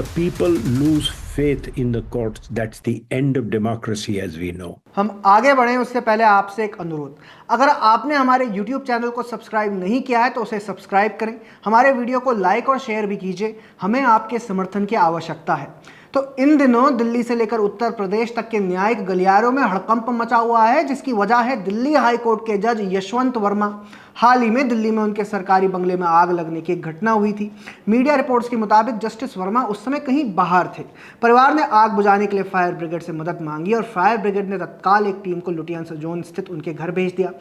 the people lose faith in the courts, that's the end of democracy as we know. हम आगे बढ़ें उससे पहले आपसे एक अनुरोध, अगर आपने हमारे YouTube चैनल को सब्सक्राइब नहीं किया है तो उसे सब्सक्राइब करें, हमारे वीडियो को लाइक और शेयर भी कीजिए, हमें आपके समर्थन की आवश्यकता है। तो इन दिनों दिल्ली से लेकर उत्तर प्रदेश तक के न्यायिक गलियारों में हड़कंप मचा हुआ है, जिसकी वजह है दिल्ली हाई कोर्ट के जज यशवंत वर्मा। हाल ही में दिल्ली में उनके सरकारी बंगले में आग लगने की एक घटना हुई थी। मीडिया रिपोर्ट्स के मुताबिक जस्टिस वर्मा उस समय कहीं बाहर थे। परिवार ने आग बुझाने के लिए फायर ब्रिगेड से मदद मांगी और फायर ब्रिगेड ने तत्काल एक टीम को लुटियंस जोन स्थित उनके घर भेज दिया।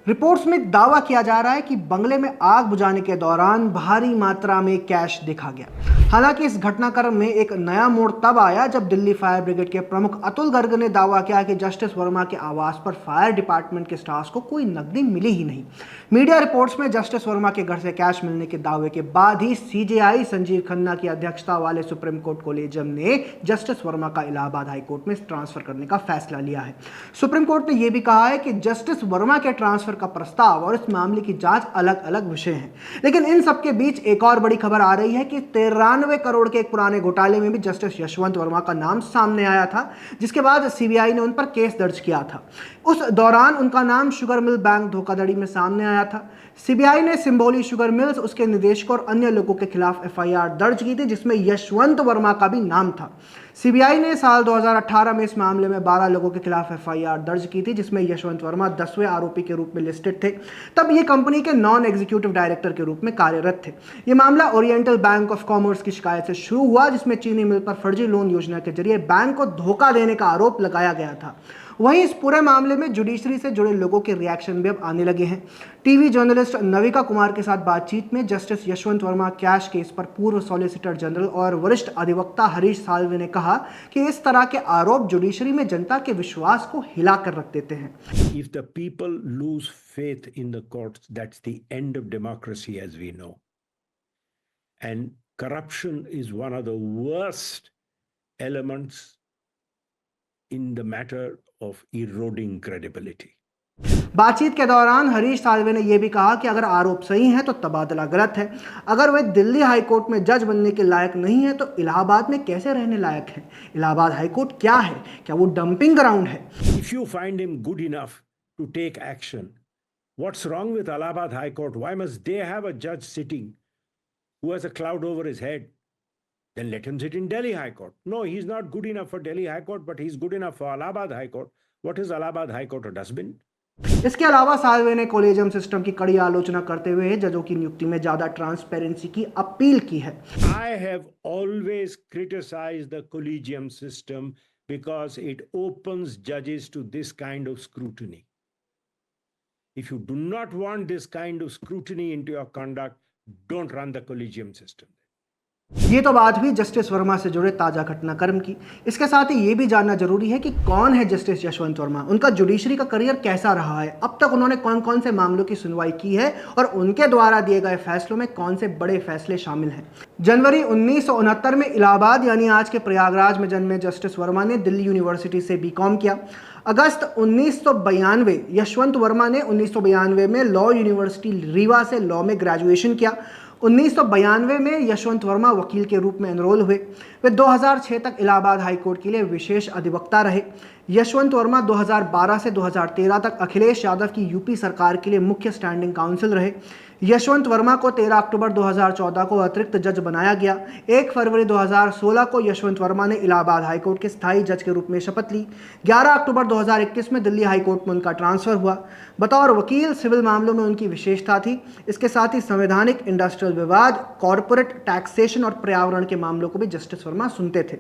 रिपोर्ट्स में दावा किया जा रहा है कि बंगले में आग बुझाने के दौरान भारी मात्रा में कैश देखा गया। हालांकि इस घटनाक्रम में एक नया मोड़ तब आया जब दिल्ली फायर ब्रिगेड के प्रमुख अतुल गर्ग ने दावा किया कि जस्टिस वर्मा के आवास पर फायर डिपार्टमेंट के स्टाफ को कोई नकदी मिली ही नहीं। मीडिया रिपोर्ट्स में जस्टिस वर्मा के घर से कैश मिलने के दावे के बाद ही सीजेआई संजीव खन्ना की अध्यक्षता वाले सुप्रीम कोर्ट कोलेजियम ने जस्टिस वर्मा का इलाहाबाद हाई कोर्ट में ट्रांसफर करने का फैसला लिया है। सुप्रीम कोर्ट ने यह भी कहा है कि जस्टिस वर्मा के ट्रांसफर का प्रस्ताव और इस मामले की जांच अलग अलग विषय हैं। लेकिन इन सबके बीच एक और बड़ी खबर आ रही है कि 93 करोड़ के एक पुराने घोटाले में भी जस्टिस यशवंत वर्मा का नाम सामने आया था, जिसके बाद सीबीआई ने उन पर केस दर्ज किया था। उस दौरान उनका नाम शुगर मिल बैंक धोखाधड़ी में सामने आया था। सीबीआई ने सिंबोली शुगर मिल्स, उसके निदेशक और अन्य लोगों के खिलाफ एफआईआर दर्ज की थी, जिसमें यशवंत वर्मा का भी नाम था। सीबीआई ने साल 2018 में इस मामले में 12 लोगों के खिलाफ एफआईआर दर्ज की थी, जिसमें यशवंत वर्मा 10वें आरोपी के रूप में लिस्टेड थे। तब ये कंपनी के नॉन एग्जीक्यूटिव डायरेक्टर के रूप में कार्यरत थे। ये मामला ओरिएंटल बैंक ऑफ कॉमर्स की शिकायत से शुरू हुआ, जिसमें चीनी मिल पर फर्जी लोन योजना के जरिए बैंक को धोखा देने का आरोप लगाया गया था। वहीं इस पूरे मामले में जुडिशरी से जुड़े लोगों के रिएक्शन भी अब आने लगे हैं। टीवी जर्नलिस्ट नविका कुमार के साथ बातचीत में justice Yashwant Verma cash case पर पूर्व सॉलिसिटर जनरल और वरिष्ठ अधिवक्ता हरीश साल्वे ने कहा कि इस तरह के आरोप जुडिशरी में जनता के विश्वास को हिला कर रख देते हैं। If the people lose faith in the courts, that's the end of democracy as we know. And corruption is one of the worst elements in the matter of eroding credibility. बातचीत के दौरान हरीश साल्वे ने यह भी कहा कि अगर आरोप सही है तो तबादला गलत है। अगर वे दिल्ली हाई कोर्ट में जज बनने के लायक नहीं है तो इलाहाबाद में कैसे रहने लायक है? इलाहाबाद हाई कोर्ट क्या है? क्या वो डंपिंग ग्राउंड है? If you find him good enough to take action, what's wrong with Allahabad High Court? Why must they have a judge sitting who has a cloud over his head? Then let him sit in Delhi High Court. No, he's not good enough for Delhi High Court, but he's good enough for Allahabad High Court. What is Allahabad High Court, a dustbin? इसके अलावा साल्वे ने collegium system की कड़ी आलोचना करते हुए जजों की नियुक्ति में ज्यादा ट्रांसपेरेंसी की अपील की है। I have always criticized the collegium system because it opens judges to this kind of scrutiny. If you do not want this kind of scrutiny into your conduct, don't run the collegium system. ये तो बात हुई justice Verma से जुड़े ताजा घटनाक्रम की। इसके साथ ही ये भी जानना जरूरी है कि कौन है जस्टिस यशवंत वर्मा, उनका जुडिशरी का करियर कैसा रहा है, अब तक उन्होंने कौन कौन से मामलों की सुनवाई की है और उनके द्वारा दिए गए फैसलों में कौन से बड़े फैसले शामिल हैं। जनवरी 1969 में इलाहाबाद यानी आज के प्रयागराज में जन्मे जस्टिस वर्मा ने दिल्ली यूनिवर्सिटी से बीकॉम किया। अगस्त 1992 यशवंत वर्मा ने 1992 में लॉ यूनिवर्सिटी रीवा से लॉ में ग्रेजुएशन किया। 1992 में यशवंत वर्मा वकील के रूप में एनरोल हुए। वे 2006 तक इलाहाबाद हाई कोर्ट के लिए विशेष अधिवक्ता रहे। यशवंत वर्मा 2012 से 2013 तक अखिलेश यादव की यूपी सरकार के लिए मुख्य स्टैंडिंग काउंसिल रहे। यशवंत वर्मा को 13 अक्टूबर 2014 को अतिरिक्त जज बनाया गया। 1 फरवरी 2016 को यशवंत वर्मा ने इलाहाबाद हाई कोर्ट के स्थायी जज के रूप में शपथ ली। 11 अक्टूबर 2021 में दिल्ली हाई कोर्ट में उनका ट्रांसफर हुआ। बतौर वकील सिविल मामलों में उनकी विशेषता थी। इसके साथ ही संवैधानिक, इंडस्ट्रियल विवाद, कॉरपोरेट टैक्सेशन और पर्यावरण के मामलों को भी जस्टिस वर्मा सुनते थे।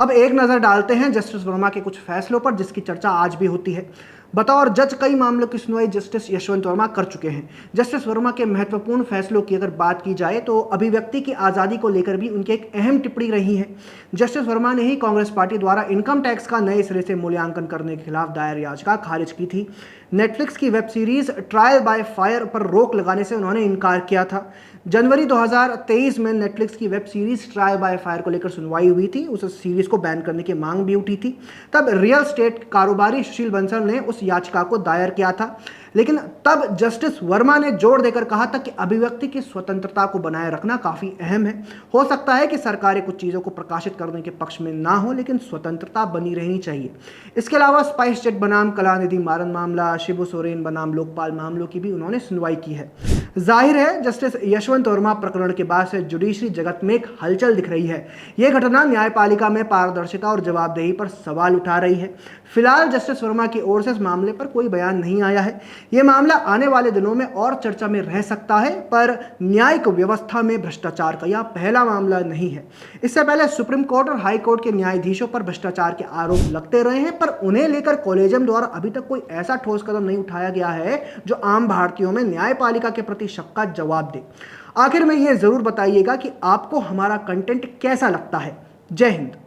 अब एक नज़र डालते हैं जस्टिस वर्मा के कुछ फैसलों पर, जिसकी चर्चा आज भी होती है। बतौर जज कई मामलों की सुनवाई जस्टिस यशवंत वर्मा कर चुके हैं। जस्टिस वर्मा के महत्वपूर्ण फैसलों की अगर बात की जाए तो अभिव्यक्ति की आज़ादी को लेकर भी उनकी एक अहम टिप्पणी रही है। जस्टिस वर्मा ने ही कांग्रेस पार्टी द्वारा इनकम टैक्स का नए सिरे से मूल्यांकन करने के खिलाफ दायर याचिका खारिज की थी। नेटफ्लिक्स की web series trial by fire पर रोक लगाने से उन्होंने इनकार किया था। जनवरी 2023 में नेटफ्लिक्स की web series trial by fire को लेकर सुनवाई हुई थी। उस सीरीज को बैन करने की मांग भी उठी थी। तब रियल स्टेट कारोबारी सुशील बंसल ने उस याचिका को दायर किया था। लेकिन तब जस्टिस वर्मा ने जोर देकर कहा था कि अभिव्यक्ति की स्वतंत्रता को बनाए रखना काफी अहम है। हो सकता है कि सरकारें कुछ चीजों को प्रकाशित करने के पक्ष में ना हो, लेकिन स्वतंत्रता बनी रहनी चाहिए। इसके अलावा स्पाइस जेट बनाम कलानिधि मारन मामला, शिबू सोरेन बनाम लोकपाल मामलों की भी उन्होंने सुनवाई की है। जाहिर है जस्टिस यशवंत वर्मा प्रकरण के बाद से जुडिशरी जगत में एक हलचल दिख रही है। यह घटना न्यायपालिका में पारदर्शिता और जवाबदेही पर सवाल उठा रही है। फिलहाल जस्टिस वर्मा की ओर से इस मामले पर कोई बयान नहीं आया है। यह मामला आने वाले दिनों में और चर्चा में रह सकता है, पर न्यायिक व्यवस्था में भ्रष्टाचार का यह पहला मामला नहीं है। इससे पहले सुप्रीम कोर्ट और हाई कोर्ट के न्यायाधीशों पर भ्रष्टाचार के आरोप लगते रहे हैं, पर उन्हें लेकर कॉलेजियम द्वारा अभी तक कोई ऐसा ठोस कदम नहीं उठाया गया है जो आम भारतीयों में न्यायपालिका के प्रति शक का जवाब दे। आखिर में यह जरूर बताइएगा कि आपको हमारा कंटेंट कैसा लगता है। जय हिंद।